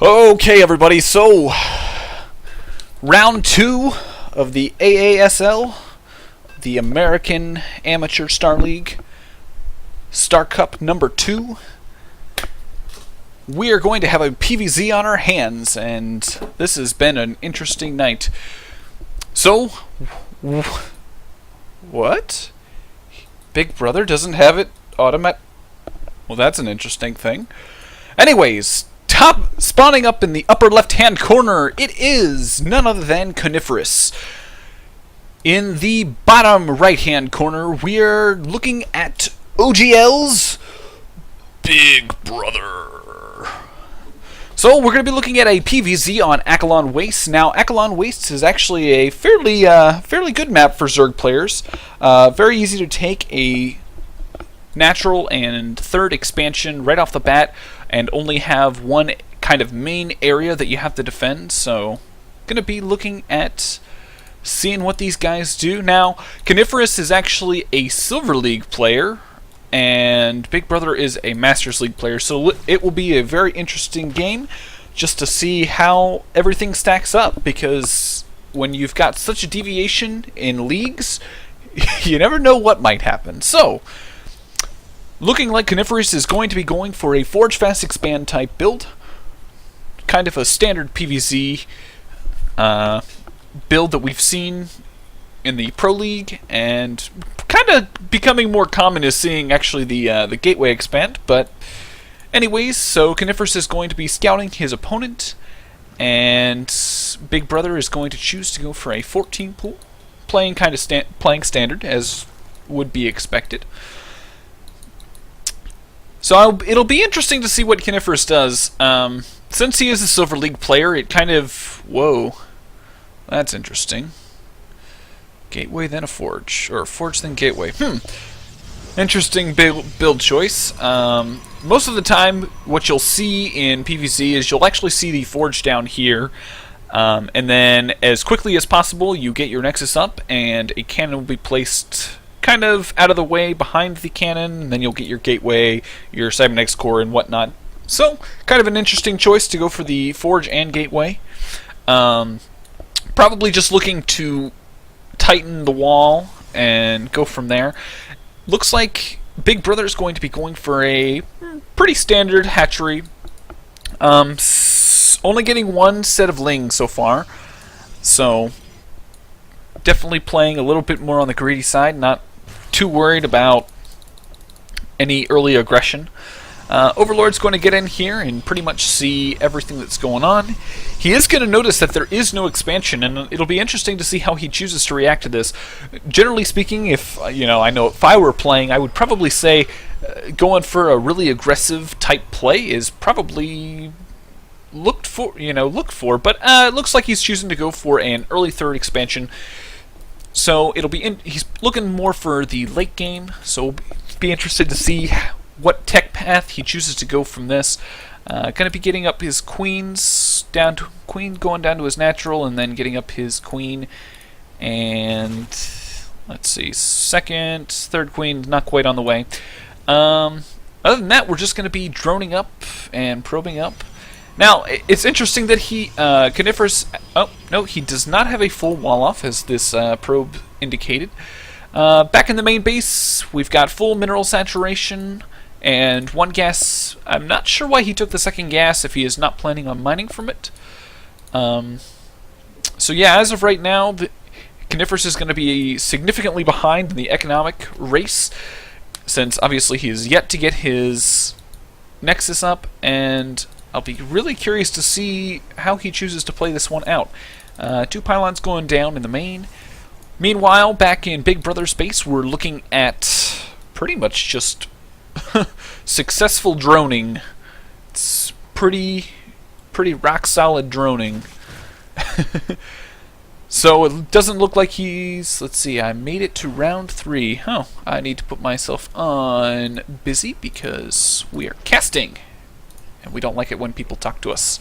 Okay, everybody, so round 2 of the AASL, the American Amateur Star League, Star Cup number 2. We are going to have a PVZ on our hands, and this has been an interesting night. So, what? BigBrother doesn't have it automatic? Well, that's an interesting thing. Anyways, top spawning up in the upper left-hand corner, it is none other than Coniferous. In the bottom right-hand corner, we're looking at OGL's BigBrother. So we're going to be looking at a PVZ on Aasl Wastes. Now, Aasl Wastes is actually a fairly good map for Zerg players. Very easy to take a natural and third expansion right off the bat, and only have one kind of main area that you have to defend. So, going to be looking at seeing what these guys do. Now, Coniferous is actually a Silver League player, and BigBrother is a Masters League player. So it will be a very interesting game just to see how everything stacks up, because when you've got such a deviation in leagues, you never know what might happen. So, looking like Coniferous is going to be going for a Forge Fast Expand type build. Kind of a standard PVZ build that we've seen in the Pro League, and kind of becoming more common is seeing actually the Gateway expand. But anyways, so Coniferous is going to be scouting his opponent, and BigBrother is going to choose to go for a 14 pool, playing standard as would be expected. So it'll be interesting to see what Coniferous does. Since he is a Silver League player, it kind of... Whoa. That's interesting. Gateway, then a Forge. Or Forge, then Gateway. Interesting build choice. Most of the time, what you'll see in PvZ is you'll actually see the Forge down here. And then, as quickly as possible, you get your Nexus up, and a cannon will be placed kind of out of the way behind the cannon, and then you'll get your Gateway, your Cybernetics Core, and whatnot. So, kind of an interesting choice to go for the Forge and Gateway. Probably just looking to tighten the wall and go from there. Looks like BigBrother is going to be going for a pretty standard hatchery. Only getting one set of lings so far, so definitely playing a little bit more on the greedy side, not too worried about any early aggression. Overlord's going to get in here and pretty much see everything that's going on. He is going to notice that there is no expansion, and it'll be interesting to see how he chooses to react to this. Generally speaking, if I were playing, I would probably say going for a really aggressive type play is probably looked for, but it looks like he's choosing to go for an early third expansion. So it'll be he's looking more for the late game, so be interested to see what tech path he chooses to go from this. Going to be getting up his queens going down to his natural, and then getting up his queen, and let's see, second, third queen, not quite on the way. Other than that, we're just going to be droning up and probing up. Now, it's interesting that he, Coniferous, oh, no, he does not have a full wall off, as this probe indicated. Back in the main base, we've got full mineral saturation and one gas. I'm not sure why he took the second gas if he is not planning on mining from it. So yeah, as of right now, Coniferous is going to be significantly behind in the economic race, since obviously he is yet to get his Nexus up, and I'll be really curious to see how he chooses to play this one out. 2 pylons going down in the main. Meanwhile, back in BigBrother space, we're looking at pretty much just successful droning. It's pretty rock solid droning. So it doesn't look like he's... Let's see, I made it to round 3. Oh, I need to put myself on busy because we are casting, and we don't like it when people talk to us.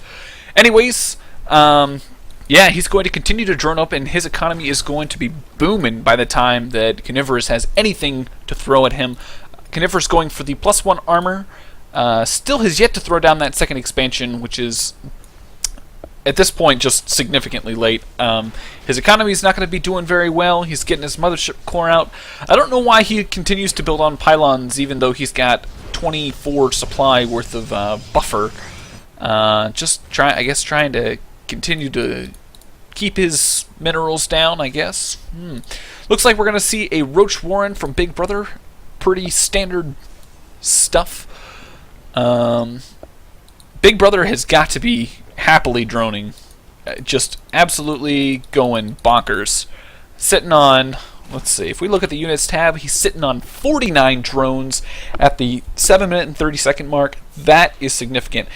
Anyways, yeah, he's going to continue to drone up, and his economy is going to be booming by the time that Coniferous has anything to throw at him. Coniferous going for the +1 armor. Still has yet to throw down that second expansion, which is at this point, just significantly late. His economy is not going to be doing very well. He's getting his mothership core out. I don't know why he continues to build on pylons, even though he's got 24 supply worth of buffer. I guess trying to continue to keep his minerals down, I guess. Looks like we're going to see a Roach Warren from Big Brother. Pretty standard stuff. Big Brother has got to be happily droning. Just absolutely going bonkers. Sitting on, let's see, if we look at the units tab, he's sitting on 49 drones at the 7-minute and 30-second mark. That is significant.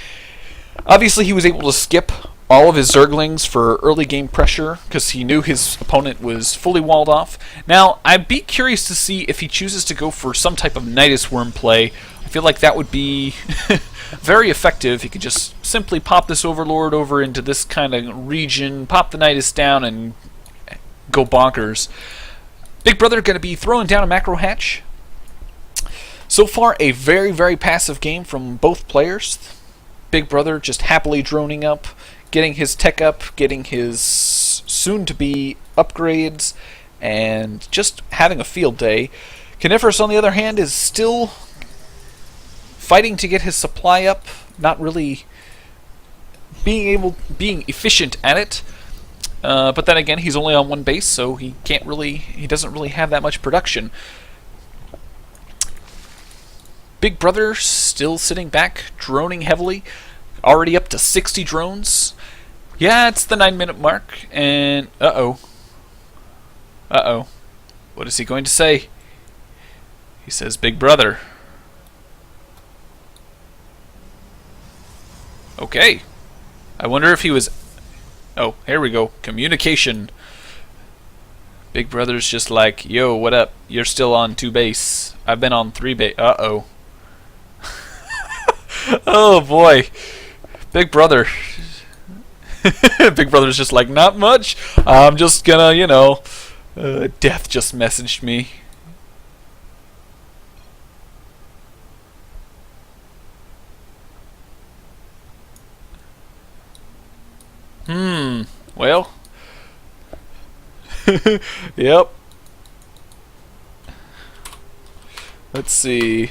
Obviously, he was able to skip all of his Zerglings for early game pressure because he knew his opponent was fully walled off. Now, I'd be curious to see if he chooses to go for some type of Nidus Worm play. I feel like that would be very effective. He could just simply pop this Overlord over into this kind of region, pop the Nidus down, and go bonkers. Big Brother going to be throwing down a macro hatch. So far, a very, very passive game from both players. Big Brother just happily droning up, getting his tech up, getting his soon-to-be upgrades, and just having a field day. Coniferous, on the other hand, is still fighting to get his supply up, not really being efficient at it. But then again, he's only on one base, so he doesn't really have that much production. Big Brother still sitting back, droning heavily, already up to 60 drones. Yeah, it's the 9-minute mark, and uh-oh. What is he going to say? He says, Big Brother. Okay. I wonder if he was... Oh, here we go. Communication. Big Brother's just like, yo, what up? You're still on 2 base. I've been on 3 base. Uh-oh. Oh, boy. Big Brother. Big Brother's just like, not much. I'm just gonna, Death just messaged me. Well. Yep. Let's see.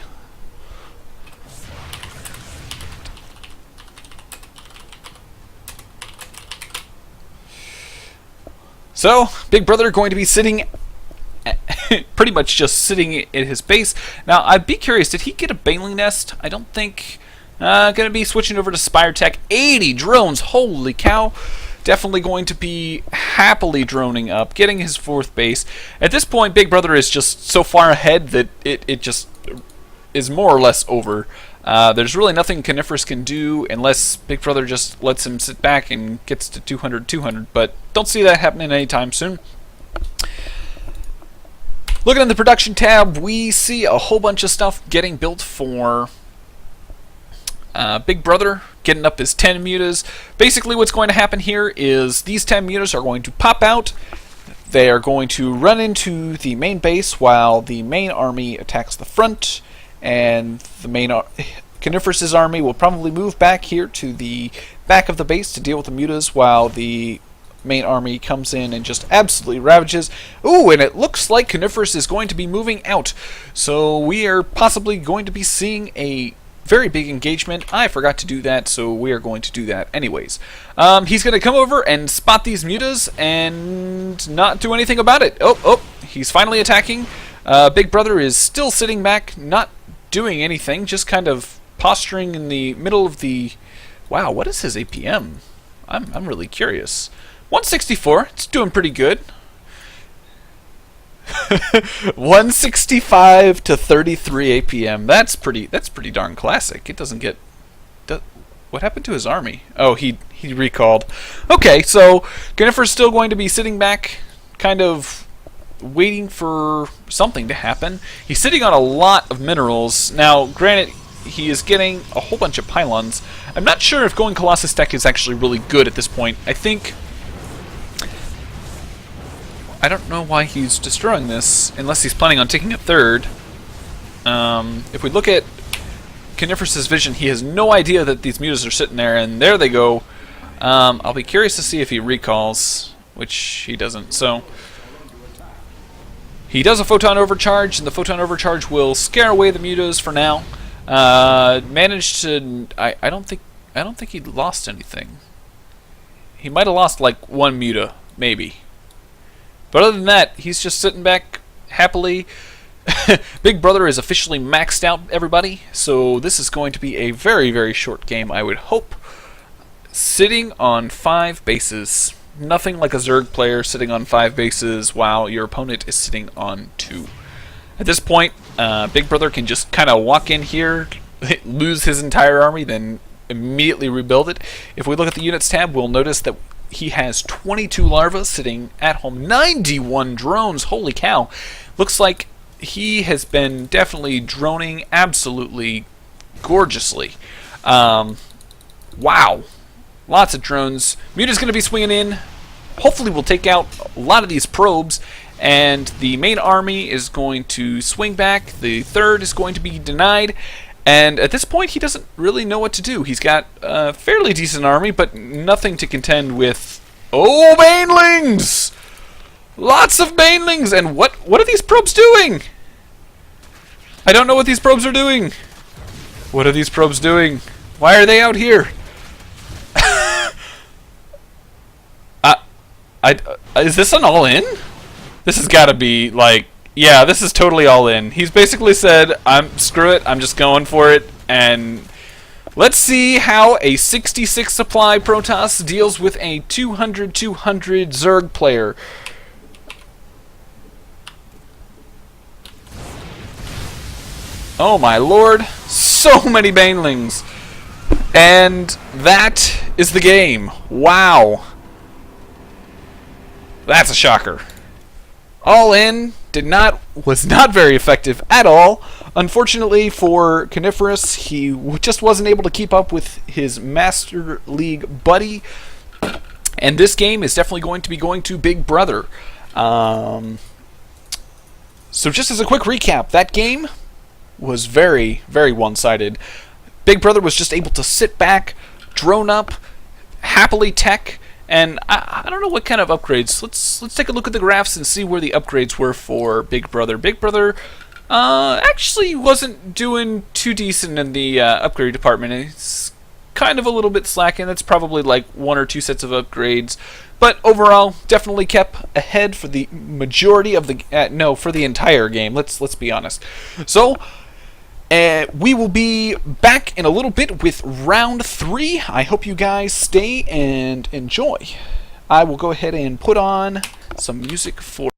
So, Big Brother going to be sitting, pretty much just sitting at his base. Now, I'd be curious, did he get a Baneling Nest? I don't think. Going to be switching over to Spire Tech. 80 drones, holy cow. Definitely going to be happily droning up, getting his 4th base. At this point, Big Brother is just so far ahead that it just is more or less over. There's really nothing Coniferous can do unless Big Brother just lets him sit back and gets to 200, but don't see that happening anytime soon. Looking at the production tab, we see a whole bunch of stuff getting built for Big Brother, getting up his 10 mutas. Basically what's going to happen here is these 10 mutas are going to pop out. They are going to run into the main base while the main army attacks the front, and the Coniferous' army will probably move back here to the back of the base to deal with the mutas while the main army comes in and just absolutely ravages. Ooh, and it looks like Coniferous is going to be moving out. So we are possibly going to be seeing a very big engagement. I forgot to do that, so we are going to do that anyways. He's going to come over and spot these mutas and not do anything about it. Oh, he's finally attacking. Big Brother is still sitting back, not doing anything, just kind of posturing in the middle of the... Wow, what is his APM? I'm really curious. 164, it's doing pretty good. 165 to 33 APM. That's pretty darn classic. It doesn't get... What happened to his army? Oh, he recalled. Okay, so Coniferous still going to be sitting back, kind of waiting for something to happen. He's sitting on a lot of minerals. Now, granted, he is getting a whole bunch of pylons. I'm not sure if going Colossus Tech is actually really good at this point. I don't know why he's destroying this, unless he's planning on taking a 3rd. If we look at Coniferous' vision, he has no idea that these mutas are sitting there, and there they go. I'll be curious to see if he recalls, which he doesn't. So he does a photon overcharge, and the photon overcharge will scare away the mutas for now. Managed to. I don't think he lost anything. He might have lost like one muta, maybe. But other than that, he's just sitting back happily. Big Brother is officially maxed out, everybody. So this is going to be a very, very short game, I would hope. Sitting on 5 bases. Nothing like a Zerg player sitting on 5 bases while your opponent is sitting on 2. At this point, Big Brother can just kind of walk in here, lose his entire army, then immediately rebuild it. If we look at the units tab, we'll notice that he has 22 larvae sitting at home, 91 drones, holy cow. Looks like he has been definitely droning absolutely gorgeously. Wow. Lots of drones. Muta's going to be swinging in. Hopefully we'll take out a lot of these probes, and the main army is going to swing back. The third is going to be denied. And at this point, he doesn't really know what to do. He's got a fairly decent army, but nothing to contend with. Oh, banelings! Lots of banelings! And what are these probes doing? I don't know what these probes are doing. What are these probes doing? Why are they out here? Is this an all-in? This has got to be, like... Yeah, this is totally all in. He's basically said, screw it, I'm just going for it, and let's see how a 66 supply Protoss deals with a 200 Zerg player. Oh my lord, so many banelings. And that is the game. Wow. That's a shocker. All in. Was not very effective at all. Unfortunately for Coniferous, he just wasn't able to keep up with his Master League buddy. And this game is definitely going to be going to Big Brother. So just as a quick recap, that game was very, very one-sided. Big Brother was just able to sit back, drone up, happily tech, and I don't know what kind of upgrades. Let's take a look at the graphs and see where the upgrades were for Big Brother. Big Brother actually wasn't doing too decent in the upgrade department. It's kind of a little bit slacking. That's probably like 1 or 2 sets of upgrades. But overall, definitely kept ahead for the majority of the... no, for the entire game. Let's be honest. So... we will be back in a little bit with round 3. I hope you guys stay and enjoy. I will go ahead and put on some music for